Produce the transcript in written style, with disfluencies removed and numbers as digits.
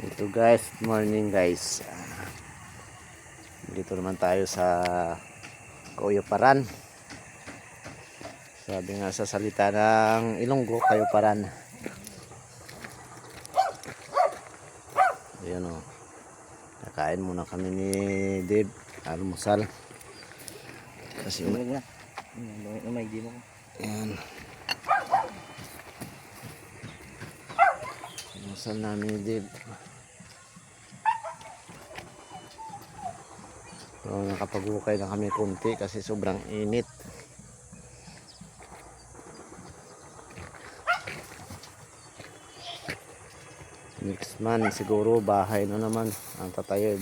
Ito guys, morning guys. Dito naman tayo sa Kayuparan. Sabi nga sa salita ng Ilonggo, Kayuparan. Ayan o. Nakain muna kami ni Dave. Almusal. Kasi ayan. Almusal namin ni Dave. So, nakapag-ukay na kami kunti kasi sobrang init. Next month siguro bahay na naman ang tatayo,